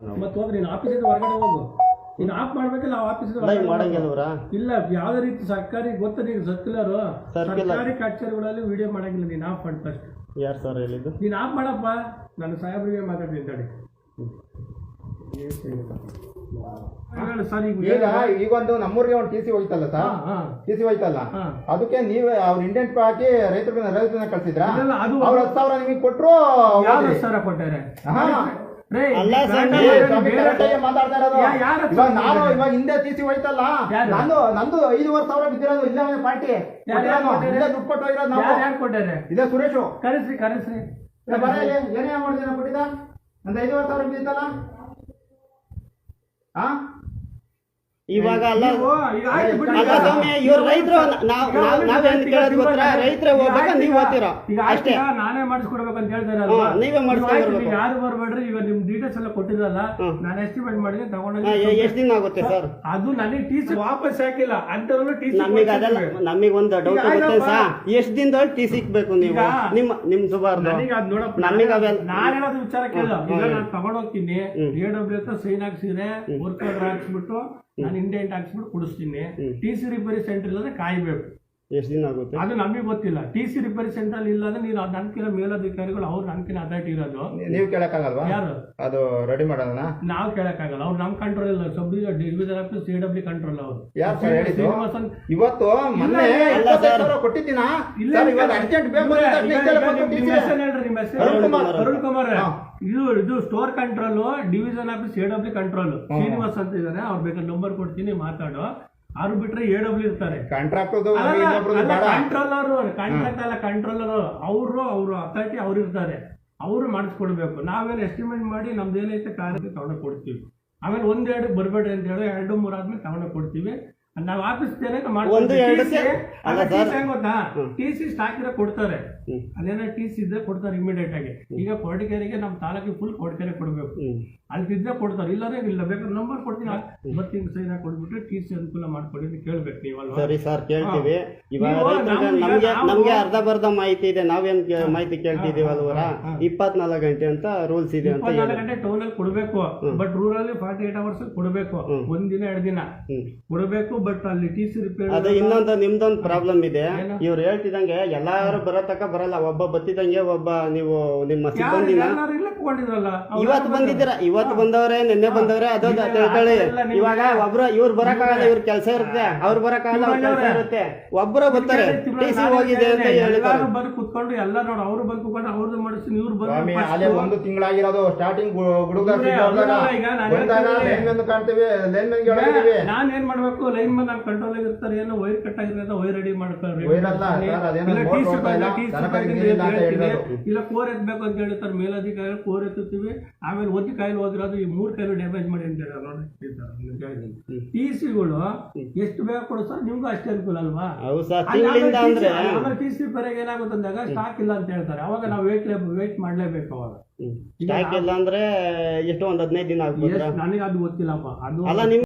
ಮತ್ತೆ ಹೋಗಿ ನೀನು ಆಫೀಸಿಂದ ಹೊರಗಡೆ ಹೋಗು. ನೀನು ಆಫ್ ಮಾಡ್ಬೇಕಲ್ಲ ಆಫೀಸಿಂದ ಇಲ್ಲ. ಯಾವ್ದೇ ರೀತಿ ಸರ್ಕಾರಿ ಗೊತ್ತ ನೀನು ಸರ್ಕಾರಿ ಕಚೇರಿಗಳಲ್ಲಿ ವಿಡಿಯೋ ಮಾಡಂಗಿಲ್ಲ. ನೀನು ಆಫ್ ಮಾಡಿ ಫಸ್ಟ್. ಯಾರು ಸರ್ ಹೇಳಿದ್ದು? ನೀನು ಆಫ್ ಮಾಡಪ್ಪ. ನಾನು ಸಾಹೇಬ್ರಿಗೆ ಮಾತಾಡ್ತೀನಿ ತಡಿ. ಈಗ ಒಂದು ನಮ್ಮೂರಿಗೆ ಒಂದು ಟಿ ಸಿ ಹೋಯ್ತಲ್ಲ ಸರ್, ಟಿ ಸಿ ಹೋಯ್ತಲ್ಲ, ಅದಕ್ಕೆ ನೀವೇ ಅವ್ರ ಇಂಡೆಂಟ್ ಹಾಕಿ ರೈತರನ್ನ ಕಳ್ಸಿದ್ರ? ಅವ್ರ 10,000 ನಿಮಗೆ ಕೊಟ್ರು. ಕೊಟ್ಟಾರೆ. ಮಾತಾಡ್ತಾ ಇರೋದು ನಾನು. ಇವಾಗ ಹಿಂದೆ ಟಿ ಸಿ ಹೋಯ್ತಲ್ಲ, ನಂದು 5,500 ಬಿದ್ದಿರೋದು ಇಲ್ಲ ಪಾರ್ಟಿ ದುಡ್ಡು ಕೊಟ್ಟು ಹೋಗಿರೋದು ನಾವು. ಇದೇ ಸುರೇಶು. ಕರೆಸ್ರಿ ಏನೇ ಮಾಡಿದ ಕೊಟ್ಟಿದ್ದ? ನಂದು 5,500 ಬಿದ್ದಿತ್ತಲ್ಲ. ಇವಾಗ ಅಲ್ಲ ಇವ್ರು ರೈತರು ನಾವೇನ್ ಕೇಳೋದು ಗೊತ್ತಾ? ರೈತರೇ ಹೋಗ್ಬೇಕಾ ನೀವು ಓದ್ತೀರಾ ಅಷ್ಟೇ? ನಾನೇ ಮಾಡಿಸ್ಕೊಡ್ಬೇಕಂತ ಹೇಳ್ತಾರೆ. ನೀವೇ ಮಾಡಿಸ್ಕೊಡ್ಬೇಕು. ಯಾರು ಬರ್ಬೇಡ್ರಿ. ಇವಾಗ ನಿಮ್ ಡೀಟೇಲ್ಸ್ ಎಲ್ಲ ಕೊಟ್ಟಿದ್ರಲ್ಲ, ನಾನು ಎಸ್ಟಿಮೇಟ್ ಮಾಡಿದ್ರೆ ತಗೊಂಡೋಗಿ ಎಷ್ಟು ದಿನ ಆಗುತ್ತೆ ಸರ್? ಅದು ನನಗೆ ಟಿ ಸಿ ವಾಪಸ್ ಹಾಕಿಲ್ಲ ಅಂತವ್ರು ಟಿ ಸಿ. ನಮಗೆ ಅದೆಲ್ಲ ನಮಗೆ ಒಂದು ಡೌಟ್ ಬರುತ್ತೆ ಸರ್, ಎಷ್ಟು ದಿನದೊಳಗೆ ಟಿ ಸಿಕ್ಬೇಕು ನೀವು? ನಿಮ್ ಸುಬಾರ್ದು ನಮಗೆ ಅವೆಲ್ಲ ನಾನು ಹೇಳೋದು ವಿಚಾರ ಕೇಳ. ಈಗ ನಾನು ತಗೊಂಡೋಗ್ತೀನಿ, AW ಹತ್ರ ಸೈನ್ ಹಾಕ್ಸಿದ್ರೆ ವರ್ಕ್ ಆರ್ಡರ್ ಹಾಕ್ಸ್ಬಿಟ್ಟು ನಾನು ಇಂಡೆಂಟ್ ಹಾಕ್ಸ್ಬಿಟ್ಟು ಕೊಡಿಸ್ತೀನಿ. ಟಿ ಸಿ ರಿಪೇರಿ ಸೆಂಟರ್ ಇಲ್ಲದ್ರೆ ಕಾಯ್ಬೇಕು. ಎಷ್ಟು ದಿನ ಆಗುತ್ತೆ ಅದು ನಮಗೆ ಗೊತ್ತಿಲ್ಲ. ಟಿ ಸಿ ರಿಪೇರಿ ಸೆಂಟರ್ ಇಲ್ಲ ಅಂದ್ರೆ ನೀನು ನನ್ಕಿನ ಮೇಲಧಿಕಾರಿಗಳು ಅವ್ರು ನನ್ಕಿನ ಅಥಾರಿಟಿ ಇರೋದು. ನೀವು ಕೇಳಕ್ಕಾಗಲ್ವಾ? ಯಾರು ಅದು ರೆಡಿ ಮಾಡೋಣ? ನಾವು ಕೇಳಕ್ಕಾಗಲ್ಲ. ಅವ್ರು ನಮ್ ಕಂಟ್ರೋಲ್ ಇಲ್ಲ. Sub division office AW control ಅವರು. ಇವತ್ತು ಮೊನ್ನೆ ಕೊಟ್ಟಿದ್ದೀನ ಅರ್ಜೆಂಟ್ ಬೇಕು. ಅರುಣ್ ಕುಮಾರ್ ಇದು store control division office AW control Srinivas ಅಂತ ಇದಾರೆ. ಅವ್ರು ಬೇಕಾದ್ರೆ ನಂಬರ್ ಕೊಡ್ತೀನಿ, ಮಾತಾಡೋ. ಅವ್ರು ಬಿಟ್ರೆ AW ಇರ್ತಾರೆ. ಕಂಟ್ರಾಕ್ಟರ್ ಕಂಟ್ರೋಲರ್ ಅವರು ಅಥಾರಿಟಿ ಅವ್ರು ಇರ್ತಾರೆ. ಅವರು ಮಾಡಿಸ್ಕೊಡ್ಬೇಕು. ನಾವೇನು ಎಸ್ಟಿಮೇಟ್ ಮಾಡಿ ನಮ್ದು ಏನೈತೆ ಕಾರ್ಯಕ್ಕೆ ತಗೊಂಡೋಗಿ ಕೊಡ್ತೀವಿ. ಆಮೇಲೆ 1-2 ಬರ್ಬೇಡ್ರಿ ಅಂತ ಹೇಳಿ 2-3 ಆದ್ಮೇಲೆ ತಗೊಂಡೋಗಿ ಕೊಡ್ತೀವಿ. ನಾವು ಆಫೀಸ್ ಗೊತ್ತಾ? ಟಿ ಸಿ ಸ್ಟಾಕ್ ಇರೋ ಕೊಡ್ತಾರೆ. ಅದೇನೋ ಟಿ ಸಿ ಇದ್ರೆ ಕೊಡ್ತಾರೆ ಇಮಿಡಿಯೇಟ್ ಆಗಿ. ಈಗ ಕೊರಟಗೆರೆಗೆ ನಮ್ಮ ತಾಲೂಕಿಗೆ ಫುಲ್ ಕೊರಟಗೆರೆ ಕೊಡ್ಬೇಕು. ಅಲ್ಲಿ ಇದ್ರೆ ಕೊಡ್ತಾರೆ, ಇಲ್ಲಾಂದ್ರೆ ಇಲ್ಲ. ಬೇಕಾದ್ರೆ ನಂಬರ್ ಕೊಡ್ತೀನಿ, ಇವತ್ತಿನ ಸೈನ್ ಕೊಡ್ಬಿಟ್ಟು ಟಿ ಸಿ ಅನುಕೂಲ ಮಾಡ್ಕೊಡಿ ಅಂತ ಕೇಳ್ಬೇಕು ನೀವಲ್ವಾ? ಸರಿ ಸರ್, ಕೇಳ್ತೀವಿ. ಇವಾಗ ನಮ್ಗೆ ಅರ್ಧ ಬರ್ಧ ಮಾಹಿತಿ ಇದೆ. ನಾವೇನ್ ಮಾಹಿತಿ ಕೇಳ್ತಿದೀವಲ್ವರ? 24 ಗಂಟೆ ಅಂತ ರೂಲ್ಸ್ ಇದೆ ಅಂತ. 24 ಗಂಟೆ ಟೌನ್ ಅಲ್ಲಿ ಕೊಡ್ಬೇಕು. ಬಟ್ ರೂರಲ್ಲಿ 48 ಅವರ್ಸ್ ಕೊಡ್ಬೇಕು. 1 ದಿನ 2 ದಿನ ಕೊಡ್ಬೇಕು. ಬಟ್ ಅಲ್ಲಿ ಟಿ ಸಿ ರಿಪೇರ್ ಅದೇ ಇನ್ನೊಂದು ನಿಮ್ದೊಂದು ಪ್ರಾಬ್ಲಮ್ ಇದೆ. ಇವ್ರು ಹೇಳ್ತಿದಂಗೆ ಎಲ್ಲಾರು ಬರತಕ್ಕ ಬರಲ್ಲ. ಒಬ್ಬ ಬತ್ತಿದಂಗೆ ಒಬ್ಬ ನೀವು ನಿಮ್ಮ ಸಿಬ್ಬಂದಿನ ಇವತ್ತು ಬಂದವ್ರೆ ನಿನ್ನೆ ಬಂದವ್ರೆ ಅದು ತಿಳ್ಕೊಳ್ಳಿ. ಇವಾಗ ಒಬ್ರು ಇವ್ರು ಬರಕ್ಕಾಗಲ್ಲ, ಇವ್ರ ಕೆಲಸ ಇರುತ್ತೆ. ಅವ್ರು ಬರಕ್ಕಾಗಲ್ಲ, ಅವ್ರ ಕೆಲಸ ಇರುತ್ತೆ. ಒಬ್ರು ಬರ್ತಾರೆ, ಟಿ ಸಿ ಹೋಗಿದೆ ಅಂತ ಹೇಳಿದ್ದಾರೆ. ಬಂದು ಕುತ್ಕೊಂಡು ಎಲ್ಲ ನೋಡಿ ಅವ್ರು ಬಂದು ಕುತ್ಕೊಂಡು ಅವ್ರದ್ದು ಮಾಡಿಸ್ತೀನಿ. ಇವ್ರು ಬಂದು 1 ತಿಂಗಳಾಗಿರೋದು ಸ್ಟಾರ್ಟಿಂಗ್ ನಾನ್ ಏನ್ ಮಾಡ್ಬೇಕು? ಲೈನ್ ಮ್ಯಾನ್ ನಾನು ಕಂಟ್ರೋಲ್ ಆಗಿರ್ತಾರೆ. ಏನೋ ವೈರ್ ಕಟ್ ಆಗಿರೋದು ವೈರ್ ರೆಡಿ ಮಾಡ್ತಾರೆ. ಇಲ್ಲ ಕೋರ್ ಎತ್ಬೇಕು ಅಂತ ಹೇಳ್ತಾರೆ ಮೇಲಧಿಕಾರಿ. ಕೋರ್ ಎತ್ತುತ್ತೀವಿ. ಆಮೇಲೆ ಒಂದು ಕಾಯಿಲೆ ಹೋಗಿರೋದು ಈ 3 ಕಾಯಿಲೆ ಡ್ಯಾಮೇಜ್ ಮಾಡಿ ಅಂತ ಹೇಳಿ ನೋಡಿ. ಟಿ ಸಿಗಳು ಎಷ್ಟು ಬೇಗ ಕೊಡಿಸ್ತಾರೆ ನಿಮ್ಗೂ ಅಷ್ಟೇ ಅನುಕೂಲ ಅಲ್ವಾ? ಟಿ ಸಿ ಪರಿಗೆ ಏನಾಗುತ್ತೆ ಅಂದಾಗ ಸ್ಟಾಕ್ ಇಲ್ಲ ಅಂತ ಹೇಳ್ತಾರೆ. ಅವಾಗ ನಾವು ವೇಟ್ ಮಾಡ್ಲೇಬೇಕು. ಅವಾಗ ಸ್ಟಾಕ್ ಇಲ್ಲ ಅಂದ್ರೆ ಎಷ್ಟು ಒಂದು 15 ದಿನ ಆಗ್ಬೋದು. ನನಗೆ ಅದು ಗೊತ್ತಿಲ್ಲಪ್ಪ. ಅದು